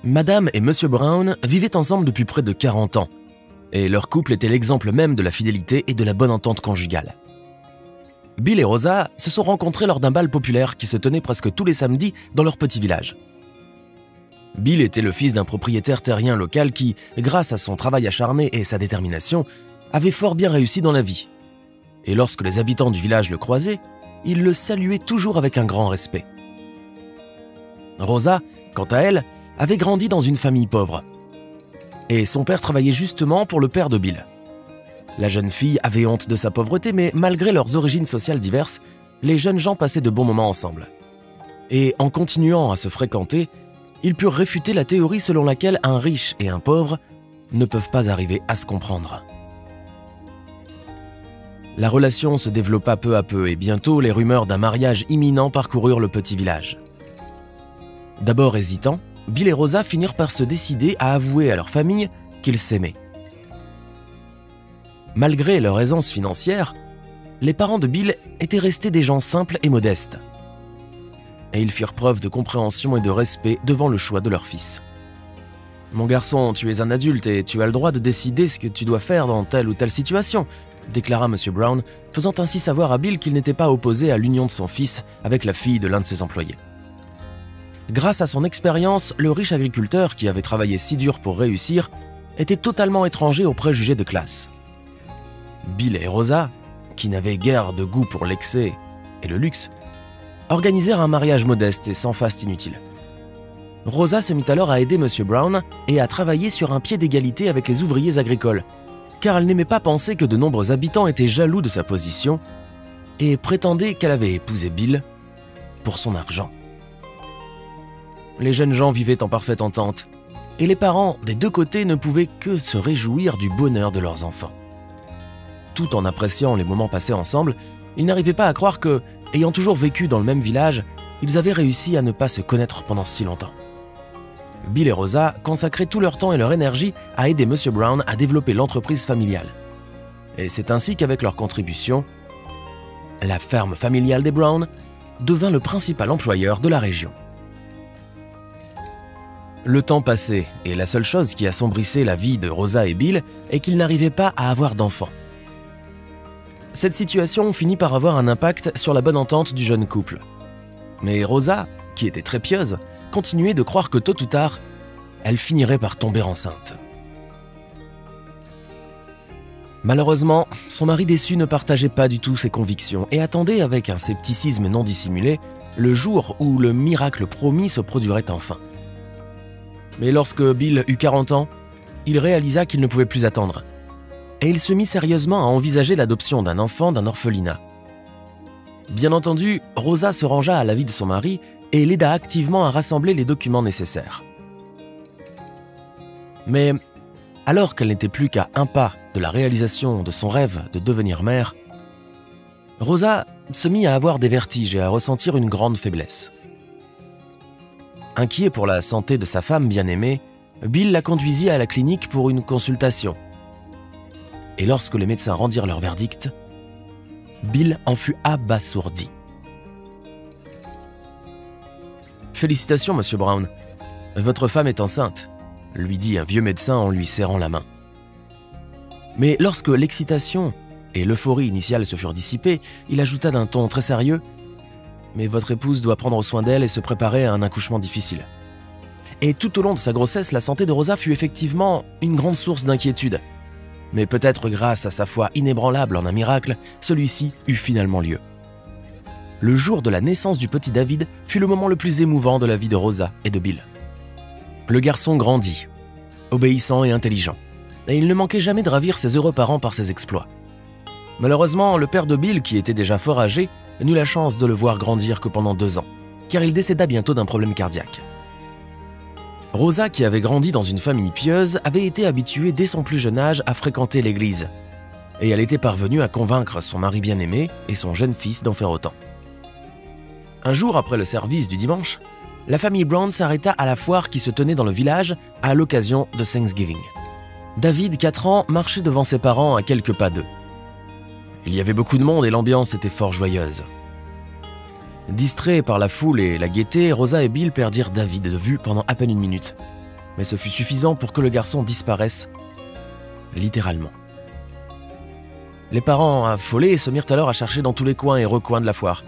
Madame et Monsieur Brown vivaient ensemble depuis près de 40 ans, et leur couple était l'exemple même de la fidélité et de la bonne entente conjugale. Bill et Rosa se sont rencontrés lors d'un bal populaire qui se tenait presque tous les samedis dans leur petit village. Bill était le fils d'un propriétaire terrien local qui, grâce à son travail acharné et sa détermination, avait fort bien réussi dans la vie. Et lorsque les habitants du village le croisaient, ils le saluaient toujours avec un grand respect. Rosa, quant à elle, avait grandi dans une famille pauvre. Et son père travaillait justement pour le père de Bill. La jeune fille avait honte de sa pauvreté, mais malgré leurs origines sociales diverses, les jeunes gens passaient de bons moments ensemble. Et en continuant à se fréquenter, ils purent réfuter la théorie selon laquelle un riche et un pauvre ne peuvent pas arriver à se comprendre. La relation se développa peu à peu et bientôt les rumeurs d'un mariage imminent parcoururent le petit village. D'abord hésitants, Bill et Rosa finirent par se décider à avouer à leur famille qu'ils s'aimaient. Malgré leur aisance financière, les parents de Bill étaient restés des gens simples et modestes. Et ils firent preuve de compréhension et de respect devant le choix de leur fils. « Mon garçon, tu es un adulte et tu as le droit de décider ce que tu dois faire dans telle ou telle situation », déclara M. Brown, faisant ainsi savoir à Bill qu'il n'était pas opposé à l'union de son fils avec la fille de l'un de ses employés. Grâce à son expérience, le riche agriculteur qui avait travaillé si dur pour réussir était totalement étranger aux préjugés de classe. Bill et Rosa, qui n'avaient guère de goût pour l'excès et le luxe, organisèrent un mariage modeste et sans faste inutile. Rosa se mit alors à aider M. Brown et à travailler sur un pied d'égalité avec les ouvriers agricoles, car elle n'aimait pas penser que de nombreux habitants étaient jaloux de sa position et prétendaient qu'elle avait épousé Bill pour son argent. Les jeunes gens vivaient en parfaite entente, et les parents des deux côtés ne pouvaient que se réjouir du bonheur de leurs enfants. Tout en appréciant les moments passés ensemble, ils n'arrivaient pas à croire que, ayant toujours vécu dans le même village, ils avaient réussi à ne pas se connaître pendant si longtemps. Bill et Rosa consacraient tout leur temps et leur énergie à aider M. Brown à développer l'entreprise familiale. Et c'est ainsi qu'avec leur contribution, la ferme familiale des Brown devint le principal employeur de la région. Le temps passait, et la seule chose qui assombrissait la vie de Rosa et Bill est qu'ils n'arrivaient pas à avoir d'enfants. Cette situation finit par avoir un impact sur la bonne entente du jeune couple. Mais Rosa, qui était très pieuse, continuait de croire que tôt ou tard, elle finirait par tomber enceinte. Malheureusement, son mari déçu ne partageait pas du tout ses convictions et attendait avec un scepticisme non dissimulé le jour où le miracle promis se produirait enfin. Mais lorsque Bill eut 40 ans, il réalisa qu'il ne pouvait plus attendre. Et il se mit sérieusement à envisager l'adoption d'un enfant d'un orphelinat. Bien entendu, Rosa se rangea à l'avis de son mari et l'aida activement à rassembler les documents nécessaires. Mais alors qu'elle n'était plus qu'à un pas de la réalisation de son rêve de devenir mère, Rosa se mit à avoir des vertiges et à ressentir une grande faiblesse. Inquiet pour la santé de sa femme bien-aimée, Bill la conduisit à la clinique pour une consultation. Et lorsque les médecins rendirent leur verdict, Bill en fut abasourdi. « Félicitations, Monsieur Brown. Votre femme est enceinte », lui dit un vieux médecin en lui serrant la main. Mais lorsque l'excitation et l'euphorie initiale se furent dissipées, il ajouta d'un ton très sérieux « Mais votre épouse doit prendre soin d'elle et se préparer à un accouchement difficile. » Et tout au long de sa grossesse, la santé de Rosa fut effectivement une grande source d'inquiétude. Mais peut-être grâce à sa foi inébranlable en un miracle, celui-ci eut finalement lieu. Le jour de la naissance du petit David fut le moment le plus émouvant de la vie de Rosa et de Bill. Le garçon grandit, obéissant et intelligent, et il ne manquait jamais de ravir ses heureux parents par ses exploits. Malheureusement, le père de Bill, qui était déjà fort âgé, n'eut la chance de le voir grandir que pendant 2 ans, car il décéda bientôt d'un problème cardiaque. Rosa, qui avait grandi dans une famille pieuse, avait été habituée dès son plus jeune âge à fréquenter l'église, et elle était parvenue à convaincre son mari bien-aimé et son jeune fils d'en faire autant. Un jour après le service du dimanche, la famille Brown s'arrêta à la foire qui se tenait dans le village à l'occasion de Thanksgiving. David, 4 ans, marchait devant ses parents à quelques pas d'eux. Il y avait beaucoup de monde et l'ambiance était fort joyeuse. Distraits par la foule et la gaieté, Rosa et Bill perdirent David de vue pendant à peine 1 minute. mais ce fut suffisant pour que le garçon disparaisse, littéralement. Les parents affolés se mirent alors à chercher dans tous les coins et recoins de la foire.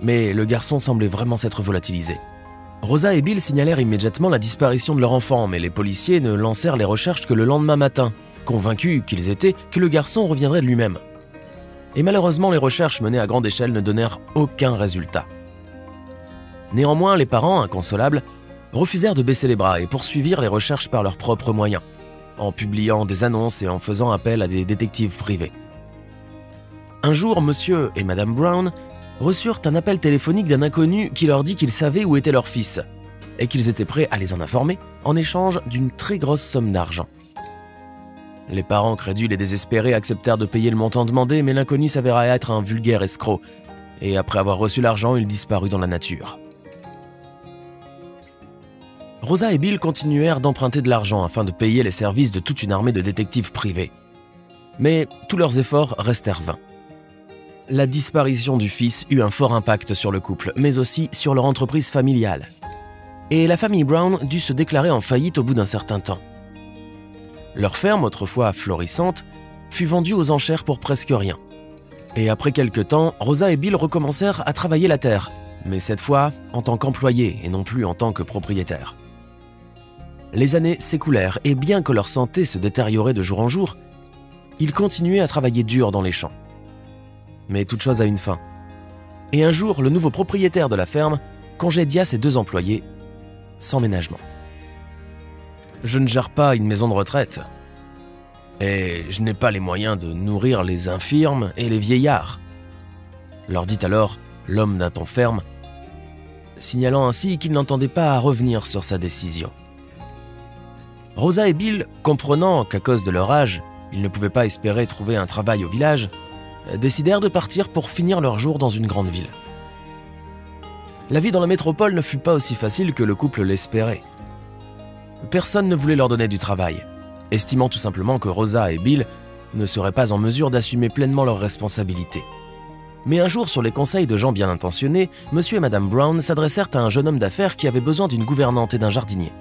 Mais le garçon semblait vraiment s'être volatilisé. Rosa et Bill signalèrent immédiatement la disparition de leur enfant, mais les policiers ne lancèrent les recherches que le lendemain matin, convaincus qu'ils étaient que le garçon reviendrait de lui-même. Et malheureusement, les recherches menées à grande échelle ne donnèrent aucun résultat. Néanmoins, les parents, inconsolables, refusèrent de baisser les bras et poursuivirent les recherches par leurs propres moyens, en publiant des annonces et en faisant appel à des détectives privés. Un jour, monsieur et madame Brown reçurent un appel téléphonique d'un inconnu qui leur dit qu'il savait où était leur fils et qu'ils étaient prêts à les en informer en échange d'une très grosse somme d'argent. Les parents crédules et désespérés acceptèrent de payer le montant demandé, mais l'inconnu s'avéra être un vulgaire escroc, et après avoir reçu l'argent, il disparut dans la nature. Rosa et Bill continuèrent d'emprunter de l'argent afin de payer les services de toute une armée de détectives privés. Mais tous leurs efforts restèrent vains. La disparition du fils eut un fort impact sur le couple, mais aussi sur leur entreprise familiale. Et la famille Brown dut se déclarer en faillite au bout d'un certain temps. Leur ferme, autrefois florissante, fut vendue aux enchères pour presque rien. Et après quelque temps, Rosa et Bill recommencèrent à travailler la terre, mais cette fois en tant qu'employés et non plus en tant que propriétaires. Les années s'écoulèrent et bien que leur santé se détériorait de jour en jour, ils continuaient à travailler dur dans les champs. Mais toute chose a une fin. Et un jour, le nouveau propriétaire de la ferme congédia ses 2 employés, sans ménagement. « Je ne gère pas une maison de retraite. Et je n'ai pas les moyens de nourrir les infirmes et les vieillards. » leur dit alors l'homme d'un ton ferme, signalant ainsi qu'il n'entendait pas à revenir sur sa décision. Rosa et Bill, comprenant qu'à cause de leur âge, ils ne pouvaient pas espérer trouver un travail au village, décidèrent de partir pour finir leur jour dans une grande ville. La vie dans la métropole ne fut pas aussi facile que le couple l'espérait. Personne ne voulait leur donner du travail, estimant tout simplement que Rosa et Bill ne seraient pas en mesure d'assumer pleinement leurs responsabilités. Mais un jour, sur les conseils de gens bien intentionnés, monsieur et madame Brown s'adressèrent à un jeune homme d'affaires qui avait besoin d'une gouvernante et d'un jardinier.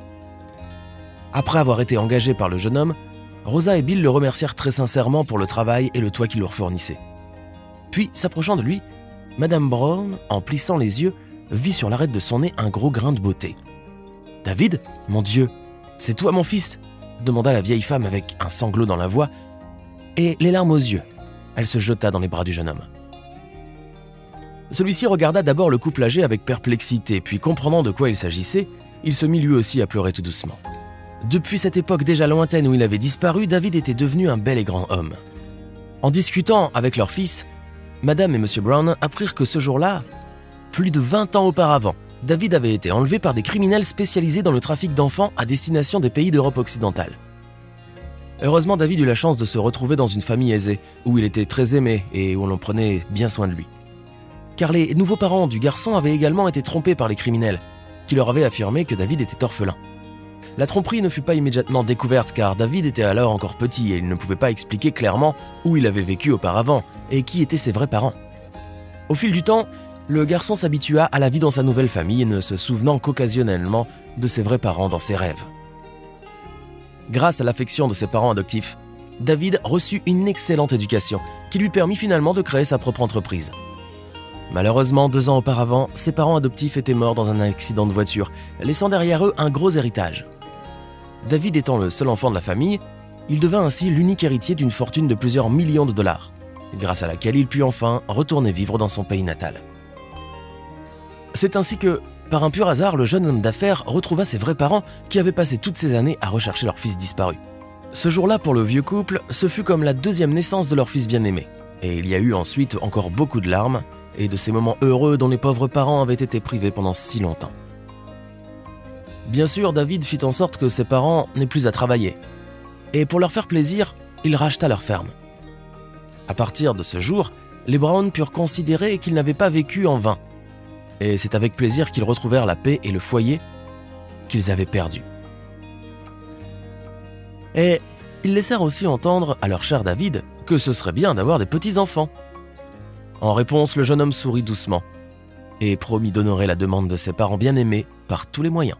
Après avoir été engagés par le jeune homme, Rosa et Bill le remercièrent très sincèrement pour le travail et le toit qu'il leur fournissait. Puis, s'approchant de lui, madame Brown, en plissant les yeux, vit sur l'arête de son nez un gros grain de beauté. « David, mon Dieu, c'est toi mon fils ?» demanda la vieille femme avec un sanglot dans la voix, et les larmes aux yeux. Elle se jeta dans les bras du jeune homme. Celui-ci regarda d'abord le couple âgé avec perplexité, puis comprenant de quoi il s'agissait, il se mit lui aussi à pleurer tout doucement. Depuis cette époque déjà lointaine où il avait disparu, David était devenu un bel et grand homme. En discutant avec leur fils, Madame et Monsieur Brown apprirent que ce jour-là, plus de 20 ans auparavant, David avait été enlevé par des criminels spécialisés dans le trafic d'enfants à destination des pays d'Europe occidentale. Heureusement, David eut la chance de se retrouver dans une famille aisée, où il était très aimé et où l'on prenait bien soin de lui. Car les nouveaux parents du garçon avaient également été trompés par les criminels, qui leur avaient affirmé que David était orphelin. La tromperie ne fut pas immédiatement découverte car David était alors encore petit et il ne pouvait pas expliquer clairement où il avait vécu auparavant et qui étaient ses vrais parents. Au fil du temps, le garçon s'habitua à la vie dans sa nouvelle famille, ne se souvenant qu'occasionnellement de ses vrais parents dans ses rêves. Grâce à l'affection de ses parents adoptifs, David reçut une excellente éducation qui lui permit finalement de créer sa propre entreprise. Malheureusement, 2 ans auparavant, ses parents adoptifs étaient morts dans un accident de voiture, laissant derrière eux un gros héritage. David étant le seul enfant de la famille, il devint ainsi l'unique héritier d'une fortune de plusieurs millions de dollars, grâce à laquelle il put enfin retourner vivre dans son pays natal. C'est ainsi que, par un pur hasard, le jeune homme d'affaires retrouva ses vrais parents qui avaient passé toutes ces années à rechercher leur fils disparu. Ce jour-là, pour le vieux couple, ce fut comme la 2e naissance de leur fils bien-aimé, et il y a eu ensuite encore beaucoup de larmes et de ces moments heureux dont les pauvres parents avaient été privés pendant si longtemps. Bien sûr, David fit en sorte que ses parents n'aient plus à travailler, et pour leur faire plaisir, il racheta leur ferme. À partir de ce jour, les Brown purent considérer qu'ils n'avaient pas vécu en vain, et c'est avec plaisir qu'ils retrouvèrent la paix et le foyer qu'ils avaient perdus. Et ils laissèrent aussi entendre à leur cher David que ce serait bien d'avoir des petits-enfants. En réponse, le jeune homme sourit doucement et promit d'honorer la demande de ses parents bien-aimés par tous les moyens.